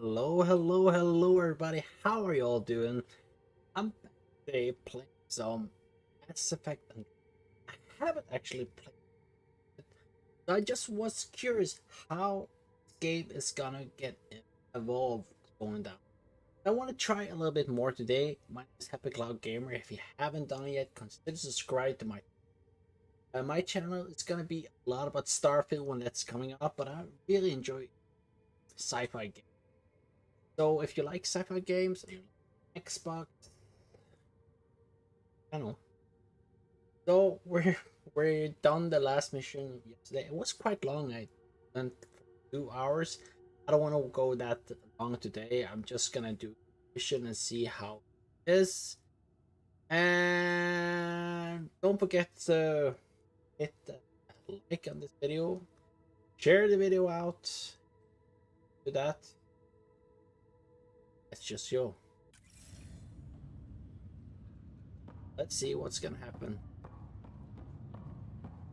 Hello, everybody. How are you all doing? I'm back today playing some Mass Effect and I haven't actually played it. I just was curious how this game is gonna get evolved going down. I want to try a little bit more today. My name is Happy Cloud Gamer. If you haven't done it yet, consider subscribe to my channel. It's gonna be a lot about Starfield when that's coming up, but I really enjoy sci-fi games. So if you like sci-fi games, Xbox, I don't know. So we're done the last mission yesterday. It was quite long. I went for 2 hours. I don't want to go that long today. I'm just gonna do mission and see how it is. And don't forget to hit the like on this video, share the video out. Do that. It's just yo. Let's see what's gonna happen.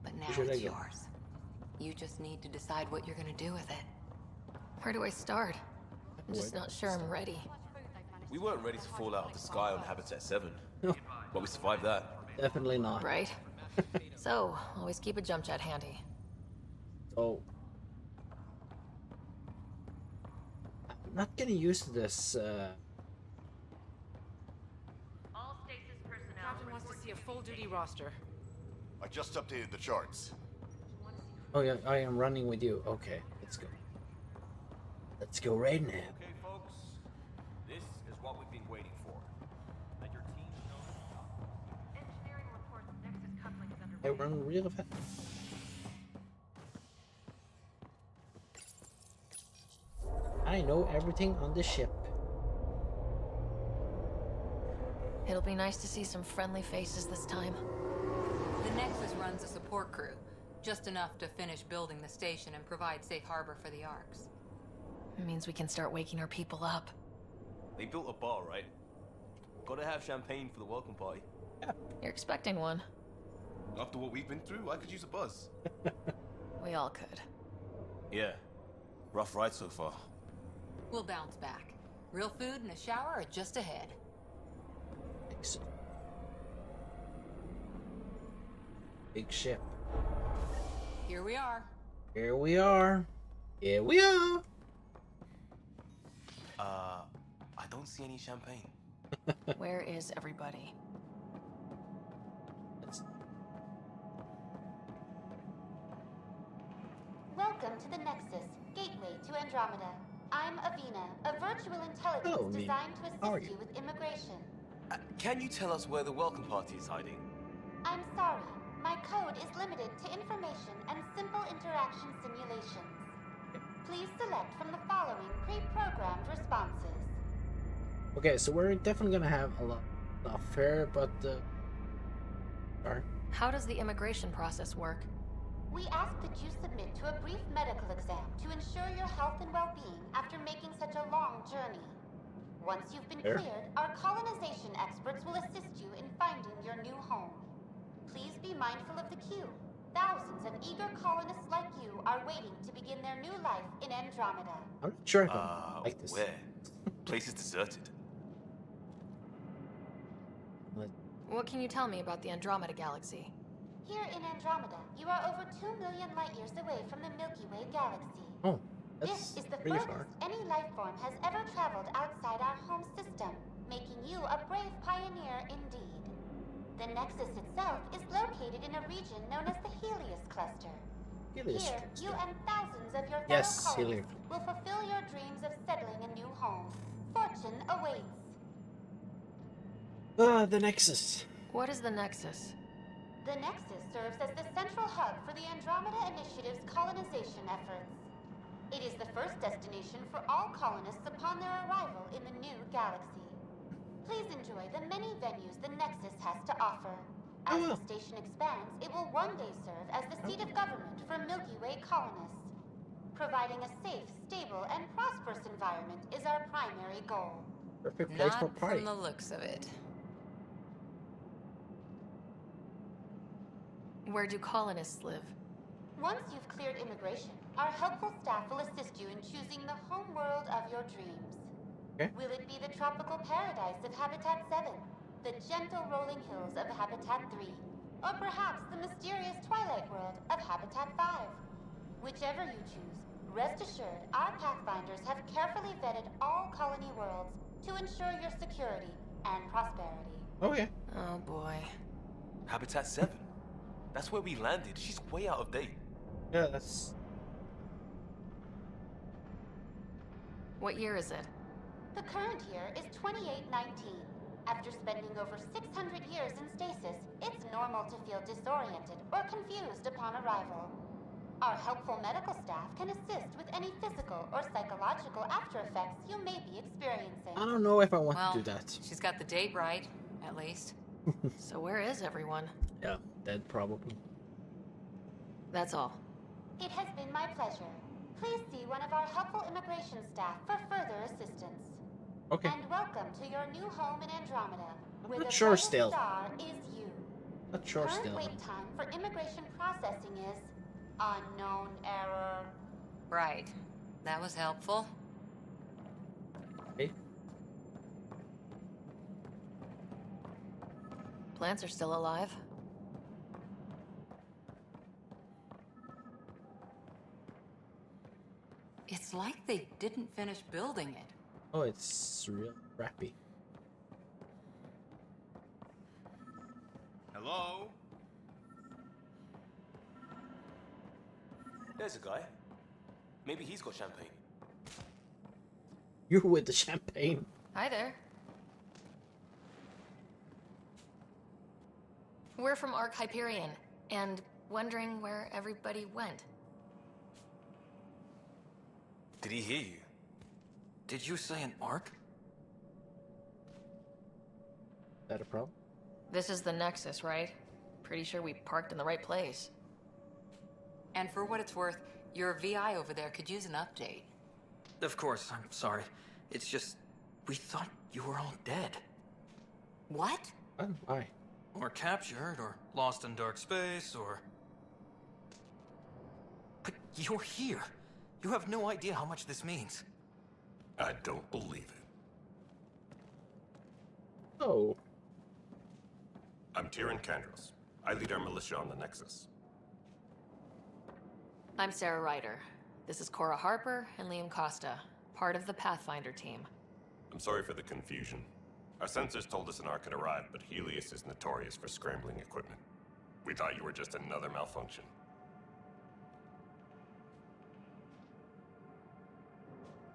But now it's yours. You just need to decide what you're gonna do with it. Where do I start? I'm just not sure I'm ready. We weren't ready to fall out of the sky on Habitat 7. No. But we survived that. Definitely not. Right? So, always keep a jump jet handy. So, I'm not getting used to this. All stasis personnel. Captain wants to see a full-duty roster. I just updated the charts. Oh yeah, I am running with you. Okay, let's go. Let's go right now. Okay, folks. This is what we've been waiting for. Let your team know. Engineering reports Nexus coupling is I underway. run real fast. I know everything on the ship. It'll be nice to see some friendly faces this time. The Nexus runs a support crew, just enough to finish building the station and provide safe harbor for the Arks. It means we can start waking our people up. They built a bar, right? Gotta have champagne for the welcome party. You're expecting one. After what we've been through, I could use a buzz. We all could. Yeah. Rough ride so far. We'll bounce back. Real food and a shower are just ahead. Excellent. Big ship. Here we are. Here we are. Here we are. I don't see any champagne. Where is everybody? Welcome to the Nexus, gateway to Andromeda. I'm Avina, a virtual intelligence Hello, Avina. designed to How are assist you? you with immigration. Can you tell us where the welcome party is hiding? I'm sorry, my code is limited to information and simple interaction simulations. Please select from the following pre-programmed responses. Okay, so we're definitely gonna have a lot of fair, but sorry. How does the immigration process work? We ask that you submit to a brief medical exam to ensure your health and well-being after making such a long journey. Once you've been Fair. cleared, our colonization experts will assist you in finding your new home. Please be mindful of the queue. Thousands of eager colonists like you are waiting to begin their new life in Andromeda. I'm not sure if I like this. Where? Place is deserted. What can you tell me about the Andromeda Galaxy? Here in Andromeda, you are over 2 million light-years away from the Milky Way galaxy. Oh, This that's is the pretty furthest far. any life form has ever traveled outside our home system, making you a brave pioneer indeed. The Nexus itself is located in a region known as the Helios Cluster. Helios Here, Cluster. you and thousands of your fellow Yes, colonists Helios. will fulfill your dreams of settling a new home. Fortune awaits. The Nexus. What is the Nexus? The Nexus serves as the central hub for the Andromeda Initiative's colonization efforts. It is the first destination for all colonists upon their arrival in the new galaxy. Please enjoy the many venues the Nexus has to offer. As the station expands, it will one day serve as the seat of government for Milky Way colonists. Providing a safe, stable, and prosperous environment is our primary goal. Perfect place for Not party. from the looks of it. Where do colonists live? Once you've cleared immigration, our helpful staff will assist you in choosing the home world of your dreams. Okay. Will it be the tropical paradise of Habitat 7, the gentle rolling hills of Habitat 3, or perhaps the mysterious twilight world of Habitat 5? Whichever you choose, rest assured our Pathfinders have carefully vetted all colony worlds to ensure your security and prosperity. Okay. Oh boy. Habitat 7. That's where we landed. She's way out of date. Yeah, that's... What year is it? The current year is 2819. After spending over 600 years in stasis, it's normal to feel disoriented or confused upon arrival. Our helpful medical staff can assist with any physical or psychological after effects you may be experiencing. I don't know if I want Well, to do that. she's got the date right, at least. So where is everyone? Yeah, dead probably. That's all. It has been my pleasure. Please see one of our helpful immigration staff for further assistance. Okay. And welcome to your new home in Andromeda, where not the sure brightest still. star is you. Not sure Current still. wait time for immigration processing is unknown error. Right. That was helpful. Okay. Plants are still alive. It's like they didn't finish building it. Oh, it's real crappy. Hello? There's a guy. Maybe he's got champagne. You with the champagne. Hi there. We're from Ark Hyperion, and wondering where everybody went. Did he hear you? Did you say an arc? Is that a problem? This is the Nexus, right? Pretty sure we parked in the right place. And for what it's worth, your VI over there could use an update. Of course, I'm sorry. It's just, we thought you were all dead. What? Oh, why? Or captured, or lost in dark space, or... But you're here. You have no idea how much this means. I don't believe it. Oh. I'm Tyrion Kandros. I lead our militia on the Nexus. I'm Sarah Ryder. This is Cora Harper and Liam Costa, part of the Pathfinder team. I'm sorry for the confusion. Our sensors told us an Ark had arrived, but Helios is notorious for scrambling equipment. We thought you were just another malfunction.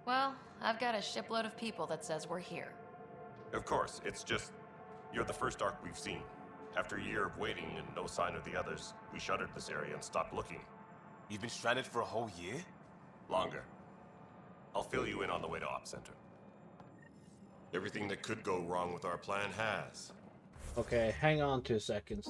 Well, I've got a shipload of people that says we're here. Of course, it's just... you're the first Ark we've seen. After a year of waiting and no sign of the others, we shuttered this area and stopped looking. You've been stranded for a whole year? Longer. I'll fill you in on the way to Op Center. Everything that could go wrong with our plan has. Okay, hang on 2 seconds.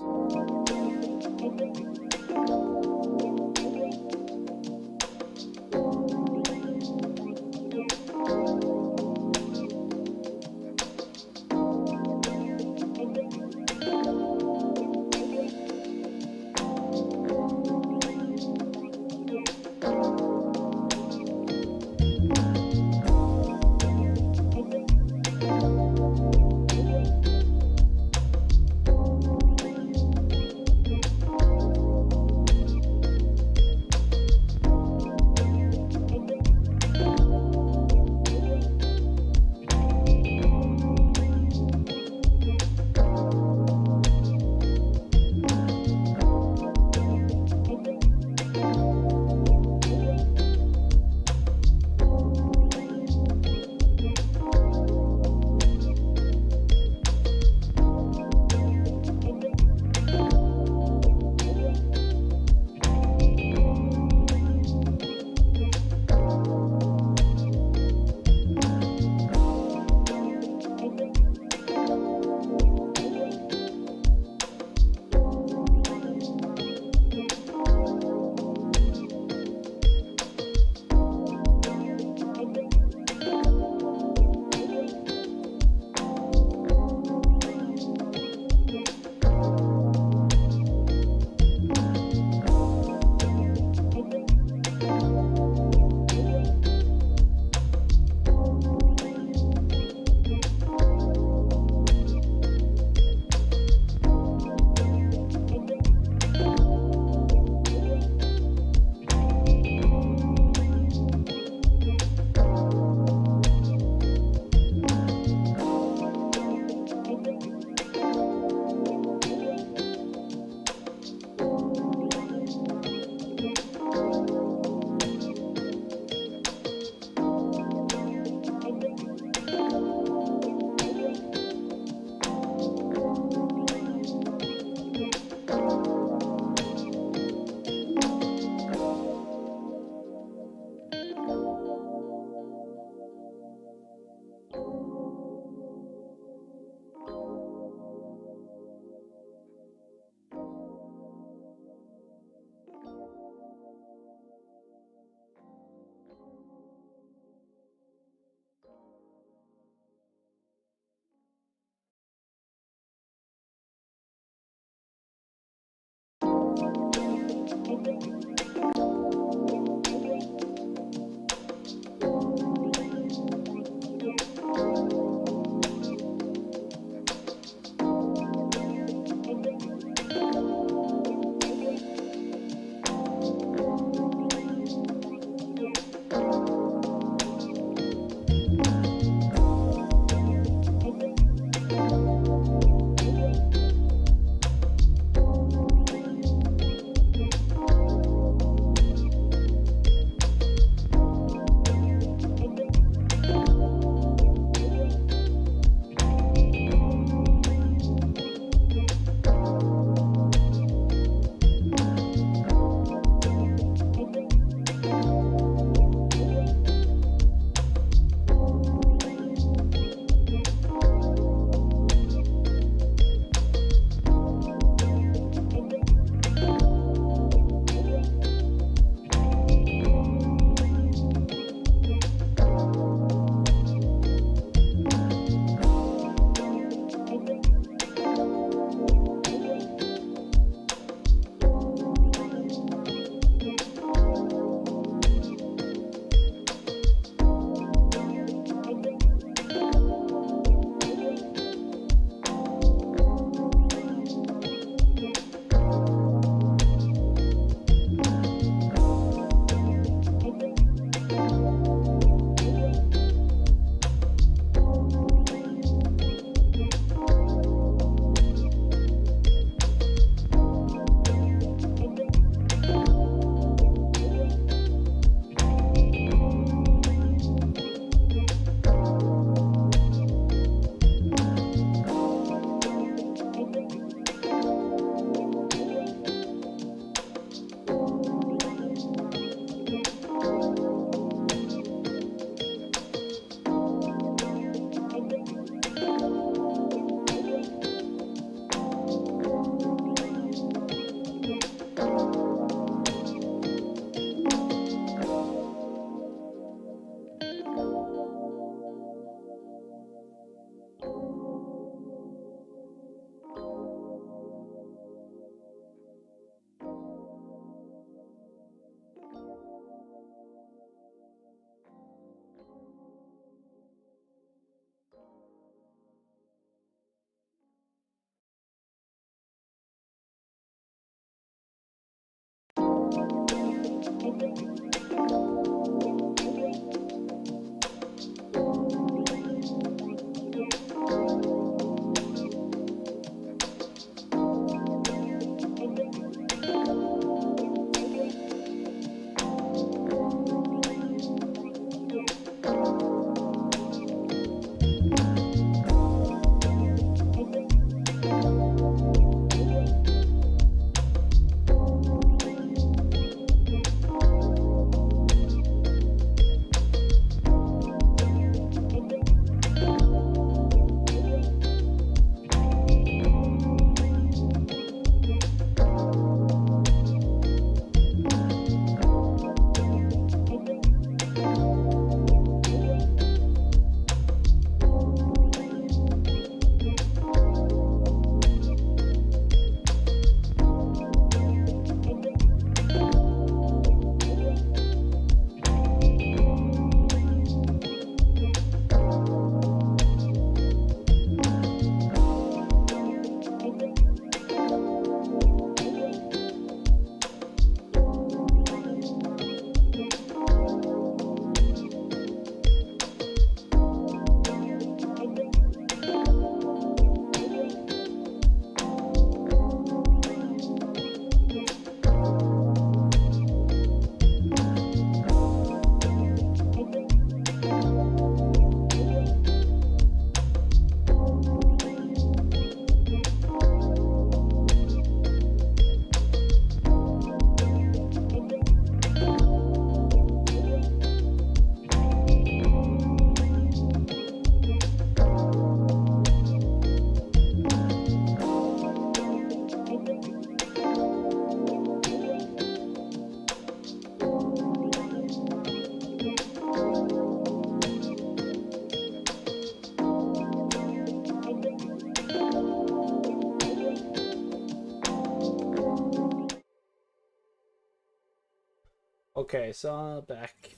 Okay, so back.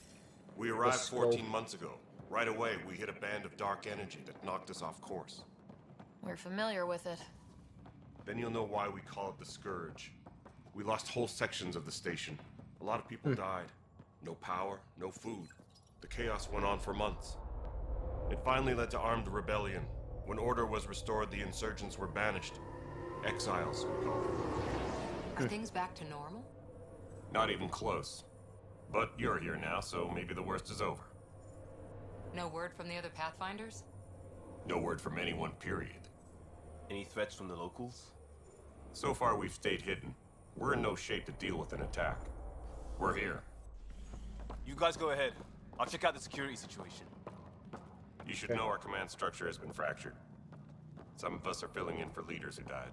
We arrived Let's go. 14 months ago. Right away, we hit a band of dark energy that knocked us off course. We're familiar with it. Then you'll know why we call it the Scourge. We lost whole sections of the station. A lot of people died. No power, no food. The chaos went on for months. It finally led to armed rebellion. When order was restored, the insurgents were banished. Exiles, we call them. Are things back to normal? Not even close. But you're here now, so maybe the worst is over. No word from the other Pathfinders? No word from anyone, period. Any threats from the locals? So far, we've stayed hidden. We're in no shape to deal with an attack. We're here. You guys go ahead. I'll check out the security situation. You should know our command structure has been fractured. Some of us are filling in for leaders who died.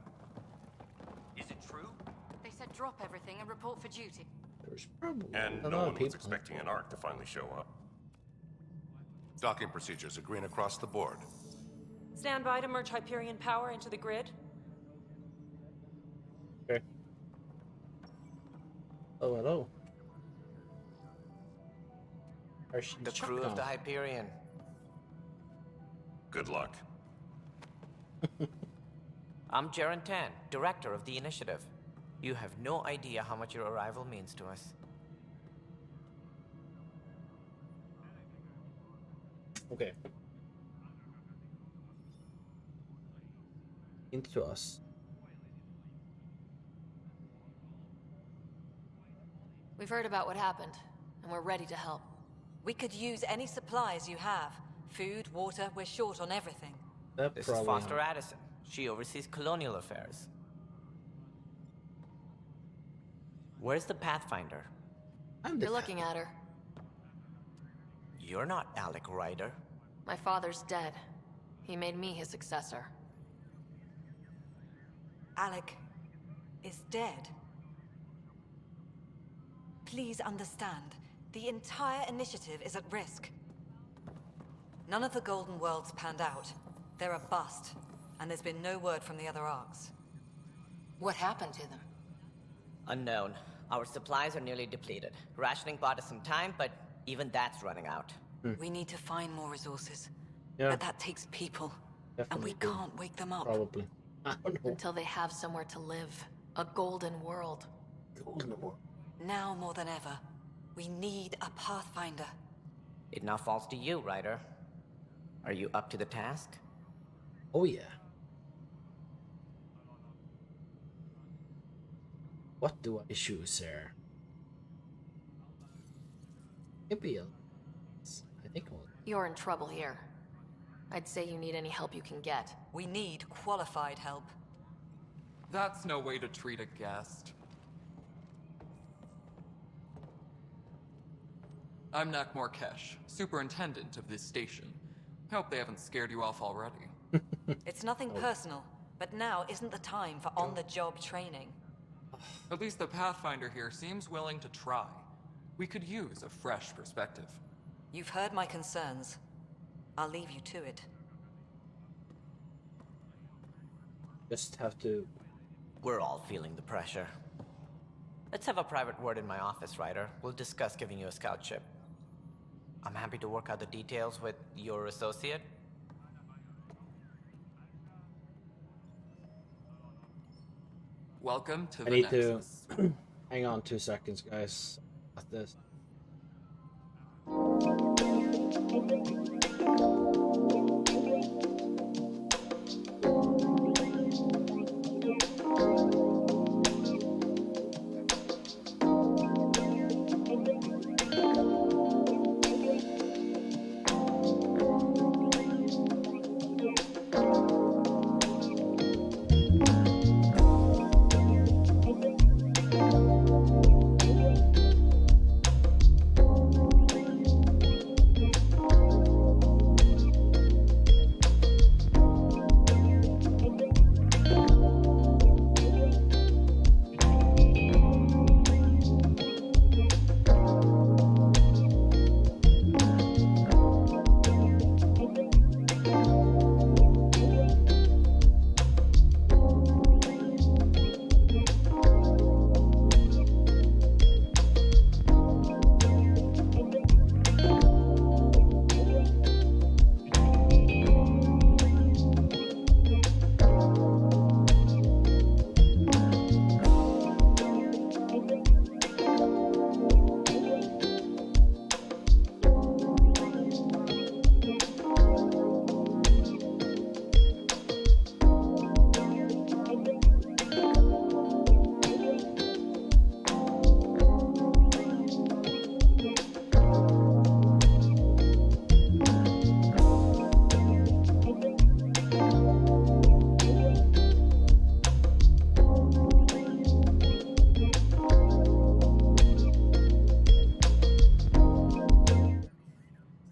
Is it true? They said drop everything and report for duty. There's probably And a no lot one of was people. expecting an Ark to finally show up. Docking procedures are green across the board. Stand by to merge Hyperion power into the grid. Okay. Oh, hello. The crew of the Hyperion. Good luck. I'm Jaren Tan, director of the initiative. You have no idea how much your arrival means to us. Okay. Into us. We've heard about what happened, and we're ready to help. We could use any supplies you have. Food, water, we're short on everything. That This is probably Foster Addison. She oversees colonial affairs. Where's the Pathfinder? I'm You're looking at her. You're not Alec Ryder. My father's dead. He made me his successor. Alec is dead. Please understand, the entire initiative is at risk. None of the Golden Worlds panned out. They're a bust, and there's been no word from the other arcs. What happened to them? Unknown. Our supplies are nearly depleted. Rationing bought us some time, but even that's running out. We need to find more resources. Yeah. But that takes people. And we Definitely. can't wake them up. Probably. I don't know. Until they have somewhere to live. A golden world. Golden War. Now more than ever, we need a Pathfinder. It now falls to you, Ryder. Are you up to the task? Oh yeah. What do I choose here? Maybe I think I'll... You're in trouble here. I'd say you need any help you can get. We need qualified help. That's no way to treat a guest. I'm Nak Morkesh, superintendent of this station. Hope they haven't scared you off already. It's nothing personal, but now isn't the time for on-the-job training. At least the Pathfinder here seems willing to try. We could use a fresh perspective. You've heard my concerns. I'll leave you to it. Just have to... We're all feeling the pressure. Let's have a private word in my office, Ryder. We'll discuss giving you a scout ship. I'm happy to work out the details with your associate. Welcome to I the need Nexus. to... Hang on 2 seconds, guys. Got this.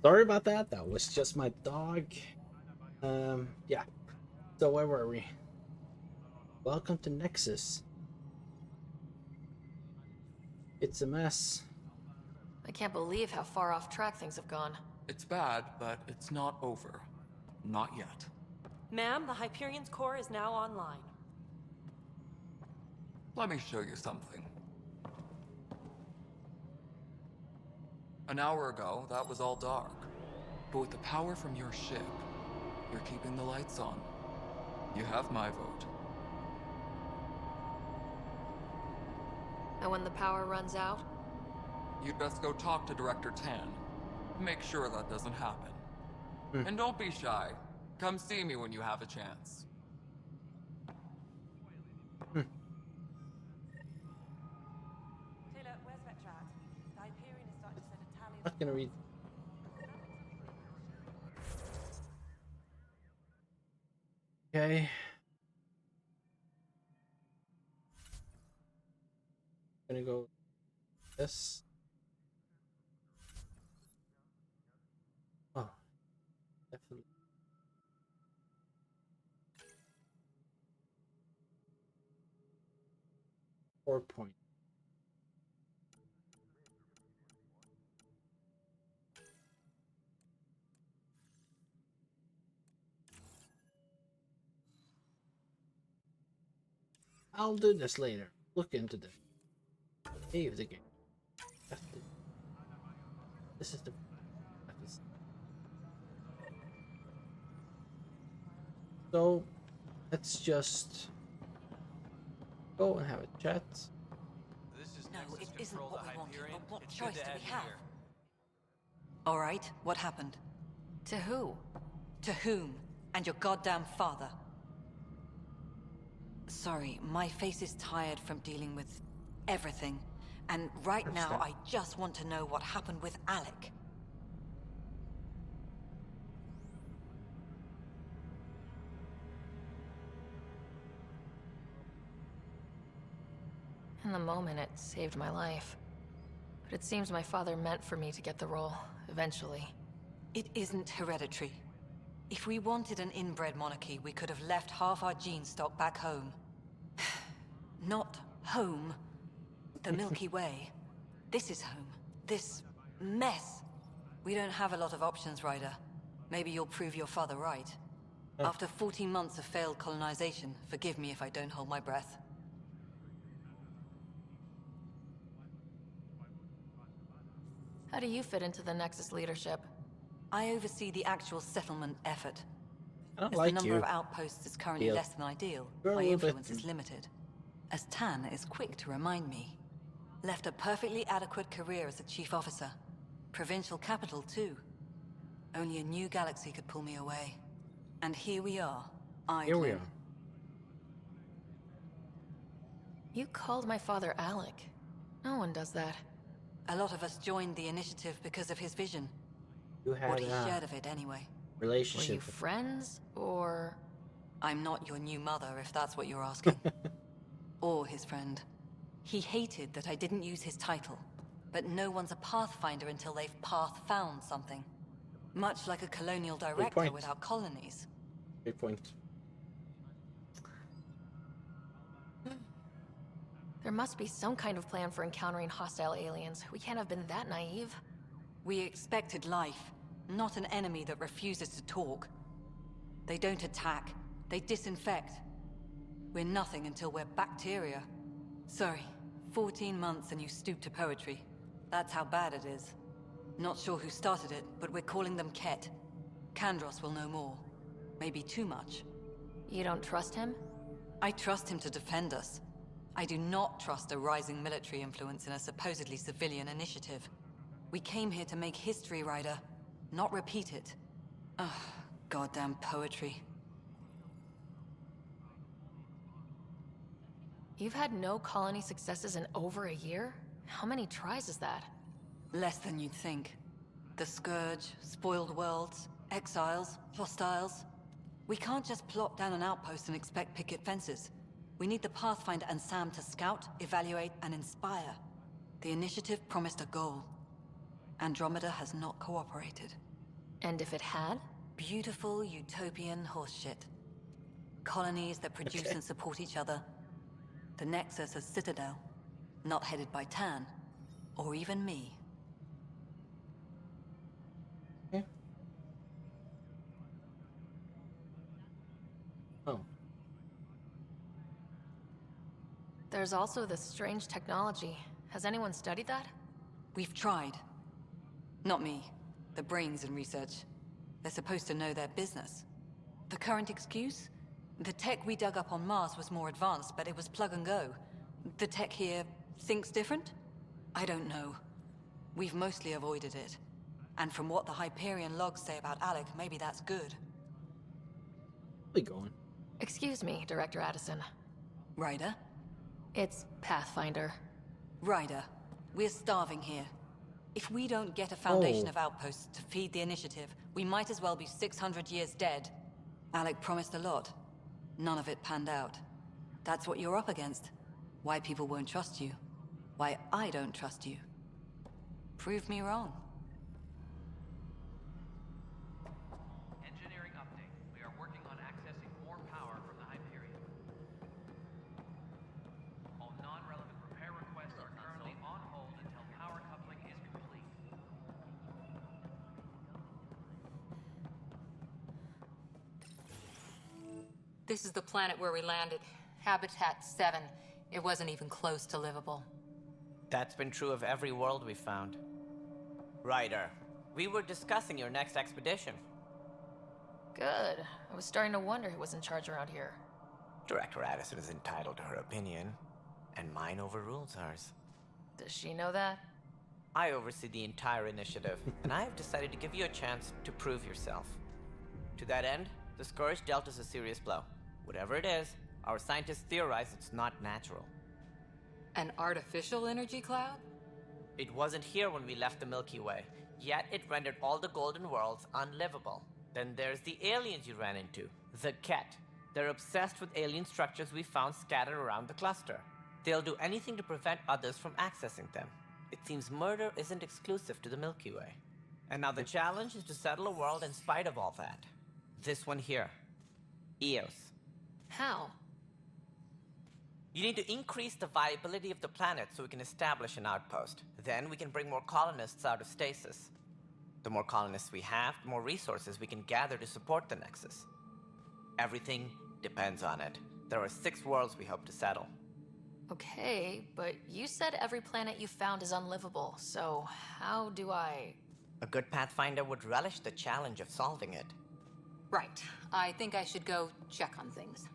Sorry about that. That was just my dog. Yeah. So where were we? Welcome to Nexus. It's a mess. I can't believe how far off track things have gone. It's bad, but it's not over. Not yet. Ma'am, the Hyperion's core is now online. Let me show you something. An hour ago, that was all dark. But with the power from your ship, you're keeping the lights on. You have my vote. And when the power runs out? You'd best go talk to Director Tan. Make sure that doesn't happen. And don't be shy. Come see me when you have a chance. Taylor, where's Vectrat? The Hyperion is starting to send a tally. Not gonna read. Okay. Gonna go this. Oh, definitely. .4. I'll do this later. Look into this. Save the game. This is the. So, let's just go and have a chat. No, it isn't what we wanted, but what choice do we have? All right, what happened? To who? To whom? And your goddamn father. Sorry, my face is tired from dealing with everything. And right now, I just want to know what happened with Alec. In the moment, it saved my life. But it seems my father meant for me to get the role, eventually. It isn't hereditary. If we wanted an inbred monarchy, we could have left half our gene stock back home. Not home. The Milky Way. This is home. This mess. We don't have a lot of options, Ryder. Maybe you'll prove your father right. After 14 months of failed colonization, forgive me if I don't hold my breath. How do you fit into the Nexus leadership? I oversee the actual settlement effort. I don't As like the number you. of outposts is currently Yeah. less than ideal, You're a my little bit- influence is limited. As Tan is quick to remind me. Left a perfectly adequate career as a chief officer. Provincial capital, too. Only a new galaxy could pull me away. And here we are, Here we idling. are. You called my father Alec. No one does that. A lot of us joined the initiative because of his vision. You had What he a shared of it, anyway. Were you relationship. friends, or...? I'm not your new mother, if that's what you're asking. Or his friend. He hated that I didn't use his title. But no one's a pathfinder until they've path-found something. Much like a colonial director point. without colonies. Good point. There must be some kind of plan for encountering hostile aliens. We can't have been that naive. We expected life, not an enemy that refuses to talk. They don't attack, they disinfect. We're nothing until we're bacteria. Sorry, 14 months and you stoop to poetry. That's how bad it is. Not sure who started it, but we're calling them Ket. Kandros will know more. Maybe too much. You don't trust him? I trust him to defend us. I do not trust a rising military influence in a supposedly civilian initiative. We came here to make history, Ryder, not repeat it. Ugh, goddamn poetry. You've had no colony successes in over a year? How many tries is that? Less than you'd think. The Scourge, spoiled worlds, exiles, hostiles. We can't just plop down an outpost and expect picket fences. We need the Pathfinder and Sam to scout, evaluate, and inspire. The initiative promised a goal. Andromeda has not cooperated. And if it had? Beautiful utopian horseshit. Colonies that produce and support each other. The Nexus as Citadel. Not headed by Tan. Or even me. Yeah. Oh. There's also this strange technology. Has anyone studied that? We've tried. Not me. The brains in research. They're supposed to know their business. The current excuse? The tech we dug up on Mars was more advanced, but it was plug and go. The tech here thinks different? I don't know. We've mostly avoided it. And from what the Hyperion logs say about Alec, maybe that's good. Where we going? Excuse me, Director Addison. Ryder? It's Pathfinder. Ryder, we're starving here. If we don't get a foundation of outposts to feed the initiative, we might as well be 600 years dead. Alec promised a lot. None of it panned out. That's what you're up against. Why people won't trust you. Why I don't trust you. Prove me wrong. Engineering update. We are working on accessing more power from the Hyperion. All non-relevant repair requests are currently on hold until power coupling is complete. This is the planet where we landed. Habitat 7. It wasn't even close to livable. That's been true of every world we've found. Ryder, we were discussing your next expedition. Good. I was starting to wonder who was in charge around here. Director Addison is entitled to her opinion, and mine overrules hers. Does she know that? I oversee the entire initiative, and I have decided to give you a chance to prove yourself. To that end, the Scourge dealt us a serious blow. Whatever it is, our scientists theorize it's not natural. An artificial energy cloud? It wasn't here when we left the Milky Way, yet it rendered all the Golden Worlds unlivable. Then there's the aliens you ran into, the Ket. They're obsessed with alien structures we found scattered around the cluster. They'll do anything to prevent others from accessing them. It seems murder isn't exclusive to the Milky Way. And now the challenge is to settle a world in spite of all that. This one here. Eos. How? You need to increase the viability of the planet so we can establish an outpost. Then we can bring more colonists out of stasis. The more colonists we have, the more resources we can gather to support the Nexus. Everything depends on it. There are 6 worlds we hope to settle. Okay, but you said every planet you found is unlivable, so how do I... A good Pathfinder would relish the challenge of solving it. Right. I think I should go check on things.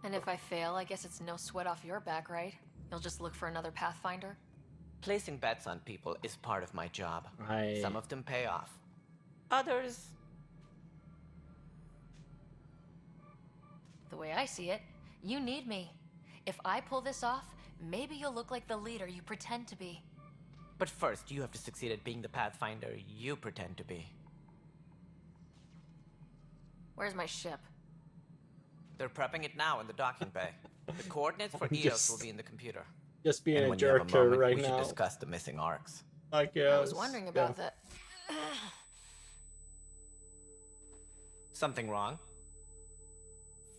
And if I fail, I guess it's no sweat off your back, right? You'll just look for another Pathfinder? Placing bets on people is part of my job. Right. Some of them pay off. Others... The way I see it, you need me. If I pull this off, maybe you'll look like the leader you pretend to be. But first, you have to succeed at being the Pathfinder you pretend to be. Where's my ship? They're prepping it now in the docking bay. The coordinates for Eos will be in the computer. Just being and a jerk here right we now. should discuss the missing arcs. I guess. I was wondering about that. Something wrong?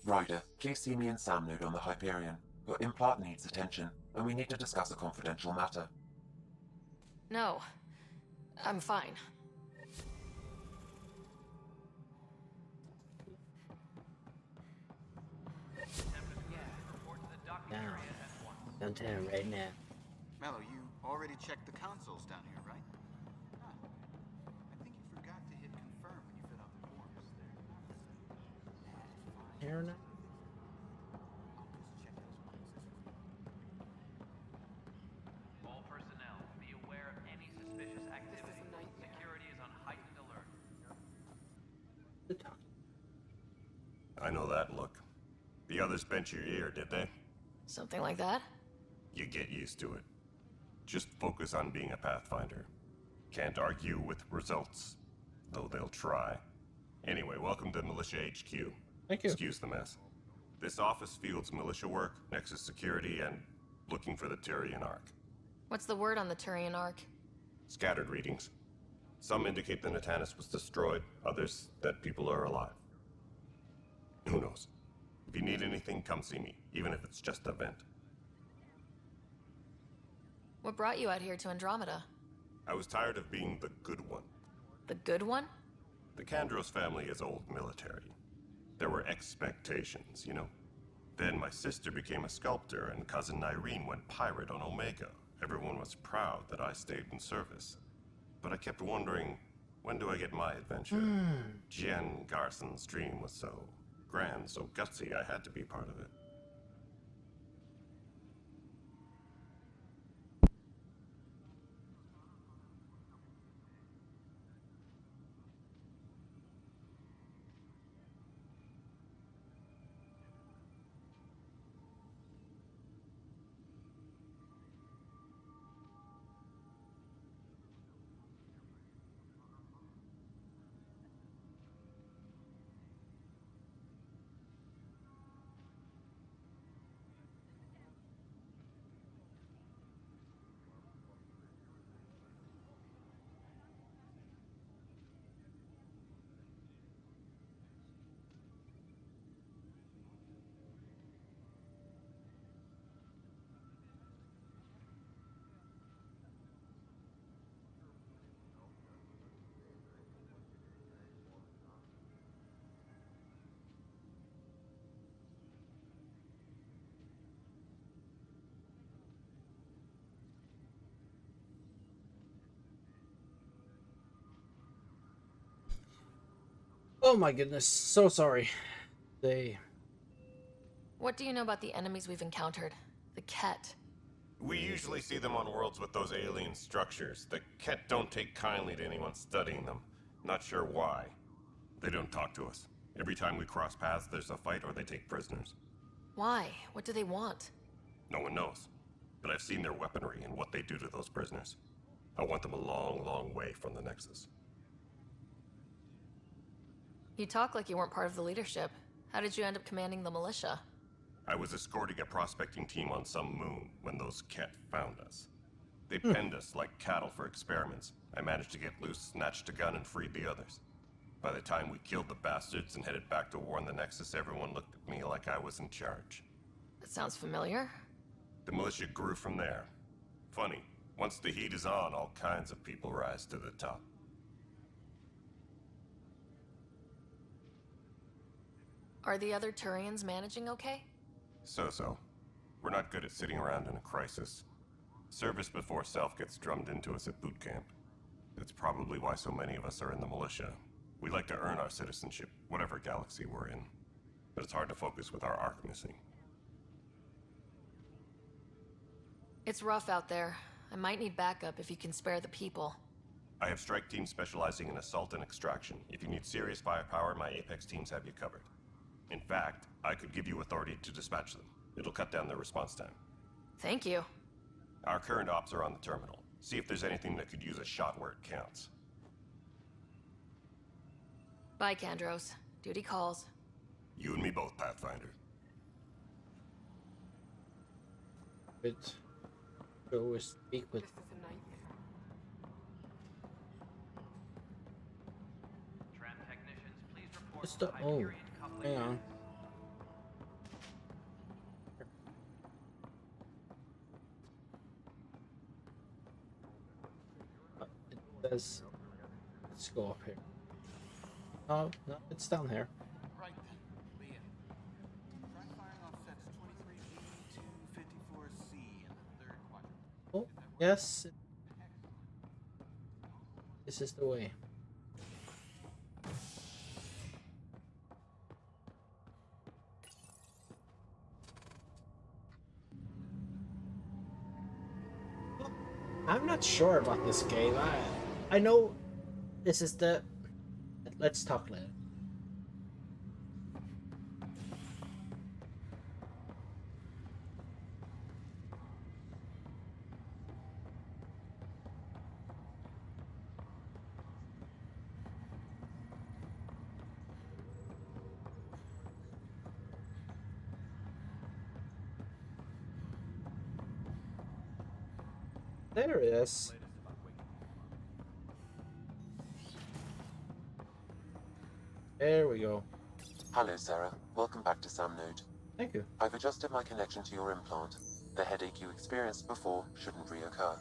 Ryder, please see me and Sam Node on the Hyperion. Your implant needs attention, and we need to discuss a confidential matter. No. I'm fine. Downtown right now. Mello, you already checked the consoles down here, right? Ah, I think you forgot to hit confirm when you fill out the forms. Here now? All personnel, be aware of any suspicious activity. Security is on heightened alert. I know that look. The others bent your ear, did they? Something like that? You get used to it. Just focus on being a Pathfinder. Can't argue with results, though they'll try. Anyway, welcome to Militia HQ. Thank you. Excuse the mess. This office fields militia work, Nexus security, and looking for the Turian Ark. What's the word on the Turian Ark? Scattered readings. Some indicate the Natanus was destroyed, others that people are alive. Who knows? If you need anything, come see me, even if it's just a vent. What brought you out here to Andromeda? I was tired of being the good one. The good one? The Kandros family is old military. There were expectations, you know. Then my sister became a sculptor and cousin Irene went pirate on Omega. Everyone was proud that I stayed in service. But I kept wondering, when do I get my adventure? Jen Garson's dream was so grand, so gutsy, I had to be part of it. Oh my goodness, so sorry. What do you know about the enemies we've encountered? The Ket. We usually see them on worlds with those alien structures. The Ket don't take kindly to anyone studying them. Not sure why. They don't talk to us. Every time we cross paths, there's a fight or they take prisoners. Why? What do they want? No one knows. But I've seen their weaponry and what they do to those prisoners. I want them a long, long way from the Nexus. You talk like you weren't part of the leadership. How did you end up commanding the militia? I was escorting a prospecting team on some moon when those Ket found us. They penned us like cattle for experiments. I managed to get loose, snatched a gun, and freed the others. By the time we killed the bastards and headed back to warn the Nexus, everyone looked at me like I was in charge. That sounds familiar. The militia grew from there. Funny, once the heat is on, all kinds of people rise to the top. Are the other Turians managing okay? So. We're not good at sitting around in a crisis. Service before self gets drummed into us at boot camp. That's probably why so many of us are in the militia. We like to earn our citizenship, whatever galaxy we're in. But it's hard to focus with our arc missing. It's rough out there. I might need backup if you can spare the people. I have strike teams specializing in assault and extraction. If you need serious firepower, my Apex teams have you covered. In fact, I could give you authority to dispatch them. It'll cut down their response time. Thank you. Our current ops are on the terminal. See if there's anything that could use a shot where it counts. Bye, Kandros. Duty calls. You and me both, Pathfinder. Good. Go speak with. Tram technicians, please report Just to the, the oh, Hyperion coupling hang on. unit. It says, let's go up here. Oh, no, it's down here. Right then, Leah. Try firing off sets 23B to 54C in the third quadrant. Oh, yes. This is the way. I'm not sure about this game. I know this is the... Let's talk later. There it is. There we go. Hello, Sarah. Welcome back to SamNode. Thank you. I've adjusted my connection to your implant. The headache you experienced before shouldn't reoccur.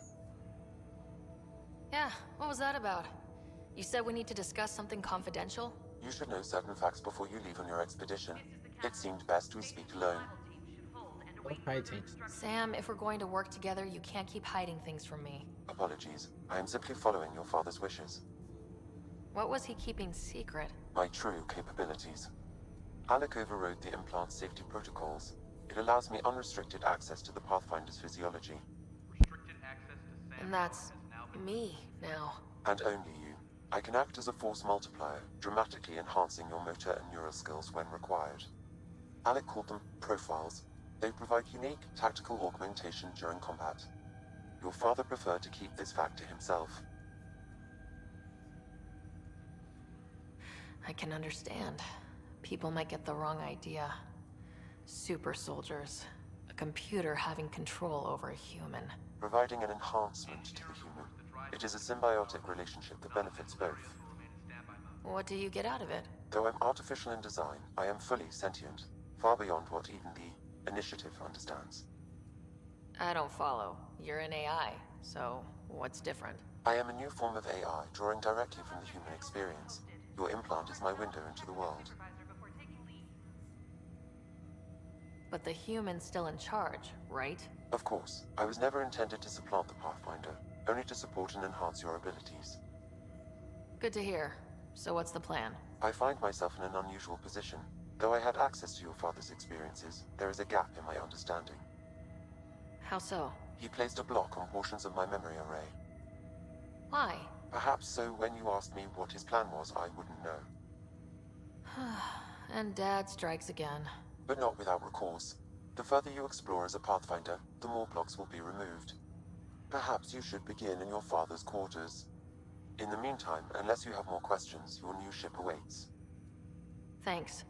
Yeah, what was that about? You said we need to discuss something confidential? You should know certain facts before you leave on your expedition. It seemed best we speak alone. Don't hide things. Sam, if we're going to work together, you can't keep hiding things from me. Apologies. I am simply following your father's wishes. What was he keeping secret? My true capabilities. Alec overrode the implant's safety protocols. It allows me unrestricted access to the Pathfinder's physiology. And that's me now. And only you. I can act as a force multiplier, dramatically enhancing your motor and neural skills when required. Alec called them profiles. They provide unique tactical augmentation during combat. Your father preferred to keep this fact to himself. I can understand. People might get the wrong idea. Super soldiers. A computer having control over a human. Providing an enhancement to the human. It is a symbiotic relationship that benefits both. What do you get out of it? Though I'm artificial in design, I am fully sentient, far beyond what even the Initiative understands. I don't follow. You're an AI, so what's different? I am a new form of AI, drawing directly from the human experience. Your implant is my window into the world. But the human's still in charge, right? Of course. I was never intended to supplant the Pathfinder, only to support and enhance your abilities. Good to hear. So what's the plan? I find myself in an unusual position. Though I had access to your father's experiences, there is a gap in my understanding. How so? He placed a block on portions of my memory array. Why? Perhaps so when you asked me what his plan was, I wouldn't know. And Dad strikes again. But not without recourse. The further you explore as a Pathfinder, the more blocks will be removed. Perhaps you should begin in your father's quarters. In the meantime, unless you have more questions, your new ship awaits. Thanks.